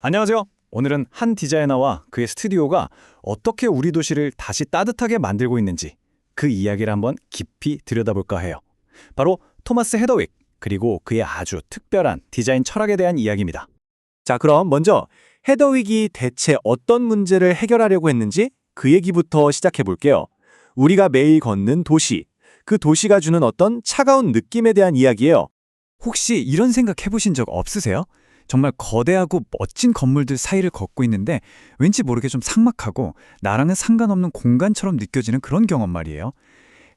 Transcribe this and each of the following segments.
안녕하세요. 오늘은 한 디자이너와 그의 스튜디오가 어떻게 우리 도시를 다시 따뜻하게 만들고 있는지 그 이야기를 한번 깊이 들여다볼까 해요. 바로 토마스 헤더윅, 그리고 그의 아주 특별한 디자인 철학에 대한 이야기입니다. 자, 그럼 먼저 헤더윅이 대체 어떤 문제를 해결하려고 했는지 그 얘기부터 시작해 볼게요. 우리가 매일 걷는 도시, 그 도시가 주는 어떤 차가운 느낌에 대한 이야기예요. 혹시 이런 생각 해보신 적 없으세요? 정말 거대하고 멋진 건물들 사이를 걷고 있는데 왠지 모르게 좀 삭막하고 나랑은 상관없는 공간처럼 느껴지는 그런 경험 말이에요.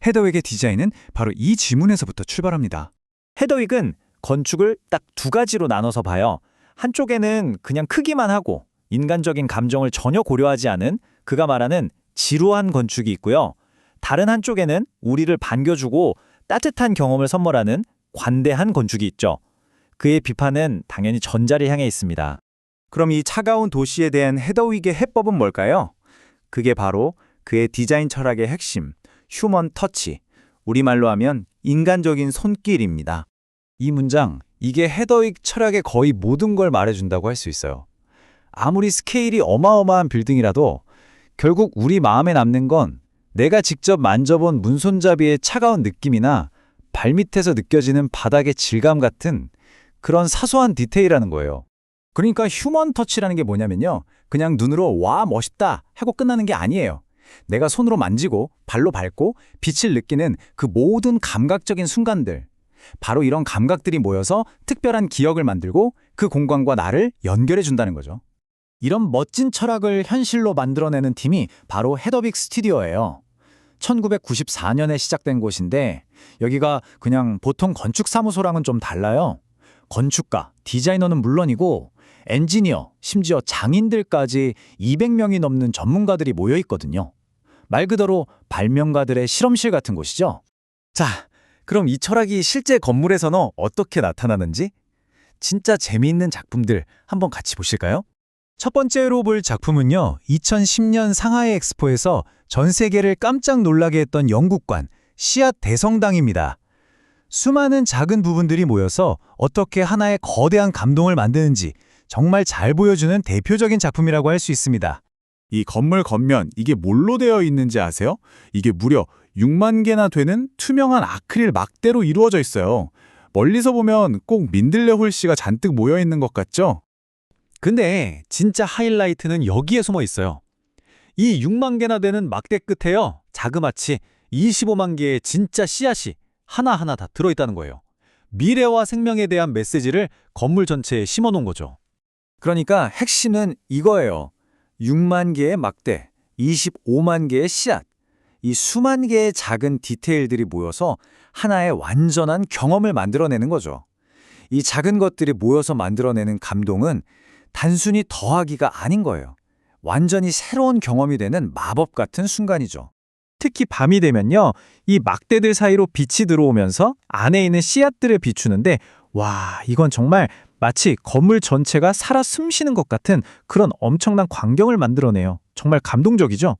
헤더윅의 디자인은 바로 이 질문에서부터 출발합니다. 헤더윅은 건축을 딱 두 가지로 나눠서 봐요. 한쪽에는 그냥 크기만 하고 인간적인 감정을 전혀 고려하지 않은 그가 말하는 지루한 건축이 있고요. 다른 한쪽에는 우리를 반겨주고 따뜻한 경험을 선물하는 관대한 건축이 있죠. 그의 비판은 당연히 전자를 향해 있습니다. 그럼 이 차가운 도시에 대한 헤더윅의 해법은 뭘까요? 그게 바로 그의 디자인 철학의 핵심, 휴먼 터치, 우리말로 하면 인간적인 손길입니다. 이 문장, 이게 헤더윅 철학의 거의 모든 걸 말해준다고 할 수 있어요. 아무리 스케일이 어마어마한 빌딩이라도 결국 우리 마음에 남는 건 내가 직접 만져본 문손잡이의 차가운 느낌이나 발밑에서 느껴지는 바닥의 질감 같은 그런 사소한 디테일이라는 거예요. 그러니까 휴먼 터치라는 게 뭐냐면요. 그냥 눈으로 와 멋있다 하고 끝나는 게 아니에요. 내가 손으로 만지고 발로 밟고 빛을 느끼는 그 모든 감각적인 순간들. 바로 이런 감각들이 모여서 특별한 기억을 만들고 그 공간과 나를 연결해 준다는 거죠. 이런 멋진 철학을 현실로 만들어내는 팀이 바로 헤더윅 스튜디오예요. 1994년에 시작된 곳인데 여기가 그냥 보통 건축사무소랑은 좀 달라요. 건축가, 디자이너는 물론이고 엔지니어, 심지어 장인들까지 200명이 넘는 전문가들이 모여 있거든요. 말 그대로 발명가들의 실험실 같은 곳이죠. 자, 그럼 이 철학이 실제 건물에서는 어떻게 나타나는지 진짜 재미있는 작품들 한번 같이 보실까요? 첫 번째로 볼 작품은요. 2010년 상하이 엑스포에서 전 세계를 깜짝 놀라게 했던 영국관 시앗 대성당입니다. 수많은 작은 부분들이 모여서 어떻게 하나의 거대한 감동을 만드는지 정말 잘 보여주는 대표적인 작품이라고 할 수 있습니다. 이 건물 겉면 이게 뭘로 되어 있는지 아세요? 이게 무려 6만 개나 되는 투명한 아크릴 막대로 이루어져 있어요. 멀리서 보면 꼭 민들레 홀씨가 잔뜩 모여 있는 것 같죠? 근데 진짜 하이라이트는 여기에 숨어 있어요. 이 6만 개나 되는 막대 끝에요. 자그마치 25만 개의 진짜 씨앗이 하나하나 다 들어있다는 거예요. 미래와 생명에 대한 메시지를 건물 전체에 심어놓은 거죠. 그러니까 핵심은 이거예요. 6만 개의 막대, 25만 개의 씨앗. 이 수만 개의 작은 디테일들이 모여서 하나의 완전한 경험을 만들어내는 거죠. 이 작은 것들이 모여서 만들어내는 감동은 단순히 더하기가 아닌 거예요. 완전히 새로운 경험이 되는 마법 같은 순간이죠. 특히 밤이 되면요. 이 막대들 사이로 빛이 들어오면서 안에 있는 씨앗들을 비추는데 와, 이건 정말 마치 건물 전체가 살아 숨쉬는 것 같은 그런 엄청난 광경을 만들어내요. 정말 감동적이죠?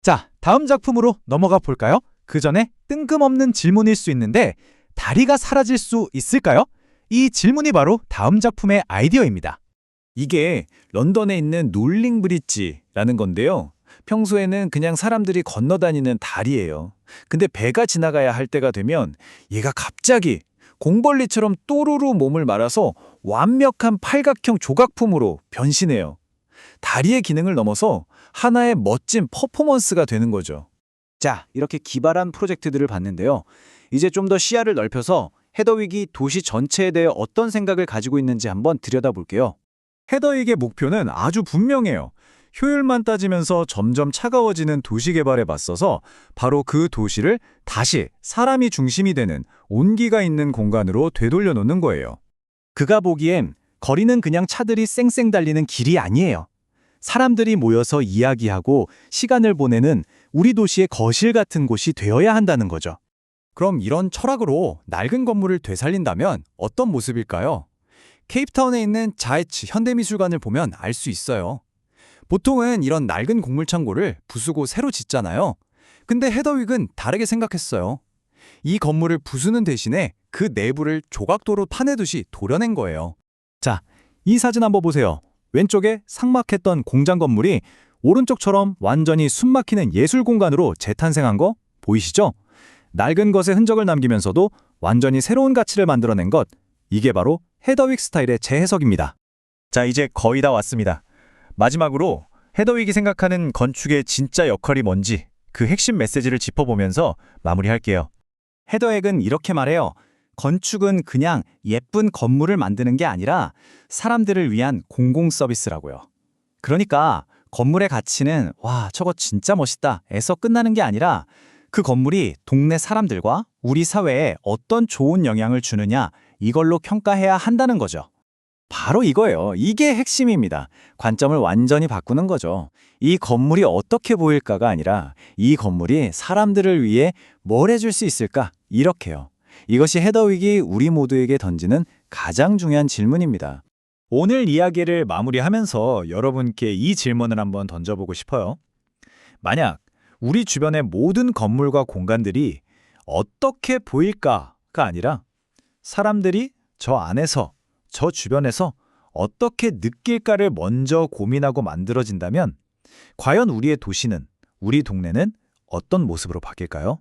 자, 다음 작품으로 넘어가 볼까요? 그 전에 뜬금없는 질문일 수 있는데 다리가 사라질 수 있을까요? 이 질문이 바로 다음 작품의 아이디어입니다. 이게 런던에 있는 놀링 브릿지라는 건데요. 평소에는 그냥 사람들이 건너다니는 다리예요. 근데 배가 지나가야 할 때가 되면 얘가 갑자기 공벌리처럼 또르르 몸을 말아서 완벽한 팔각형 조각품으로 변신해요. 다리의 기능을 넘어서 하나의 멋진 퍼포먼스가 되는 거죠. 자, 이렇게 기발한 프로젝트들을 봤는데요. 이제 좀 더 시야를 넓혀서 헤더윅이 도시 전체에 대해 어떤 생각을 가지고 있는지 한번 들여다볼게요. 헤더윅의 목표는 아주 분명해요. 효율만 따지면서 점점 차가워지는 도시 개발에 맞서서 바로 그 도시를 다시 사람이 중심이 되는 온기가 있는 공간으로 되돌려 놓는 거예요. 그가 보기엔 거리는 그냥 차들이 쌩쌩 달리는 길이 아니에요. 사람들이 모여서 이야기하고 시간을 보내는 우리 도시의 거실 같은 곳이 되어야 한다는 거죠. 그럼 이런 철학으로 낡은 건물을 되살린다면 어떤 모습일까요? 케이프타운에 있는 자이츠 현대미술관을 보면 알 수 있어요. 보통은 이런 낡은 곡물창고를 부수고 새로 짓잖아요. 근데 헤더윅은 다르게 생각했어요. 이 건물을 부수는 대신에 그 내부를 조각도로 파내듯이 도려낸 거예요. 자, 이 사진 한번 보세요. 왼쪽에 삭막했던 공장 건물이 오른쪽처럼 완전히 숨막히는 예술 공간으로 재탄생한 거 보이시죠? 낡은 것의 흔적을 남기면서도 완전히 새로운 가치를 만들어낸 것, 이게 바로 헤더윅 스타일의 재해석입니다. 자, 이제 거의 다 왔습니다. 마지막으로 헤더윅이 생각하는 건축의 진짜 역할이 뭔지 그 핵심 메시지를 짚어보면서 마무리할게요. 헤더윅은 이렇게 말해요. 건축은 그냥 예쁜 건물을 만드는 게 아니라 사람들을 위한 공공 서비스라고요. 그러니까 건물의 가치는 와, 저거 진짜 멋있다에서 끝나는 게 아니라 그 건물이 동네 사람들과 우리 사회에 어떤 좋은 영향을 주느냐, 이걸로 평가해야 한다는 거죠. 바로 이거예요. 이게 핵심입니다. 관점을 완전히 바꾸는 거죠. 이 건물이 어떻게 보일까가 아니라 이 건물이 사람들을 위해 뭘 해줄 수 있을까? 이렇게요. 이것이 헤더윅이 우리 모두에게 던지는 가장 중요한 질문입니다. 오늘 이야기를 마무리하면서 여러분께 이 질문을 한번 던져보고 싶어요. 만약 우리 주변의 모든 건물과 공간들이 어떻게 보일까가 아니라 사람들이 저 안에서, 저 주변에서 어떻게 느낄까를 먼저 고민하고 만들어진다면 과연 우리의 도시는, 우리 동네는 어떤 모습으로 바뀔까요?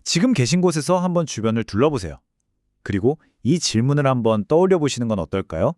지금 계신 곳에서 한번 주변을 둘러보세요. 그리고 이 질문을 한번 떠올려 보시는 건 어떨까요?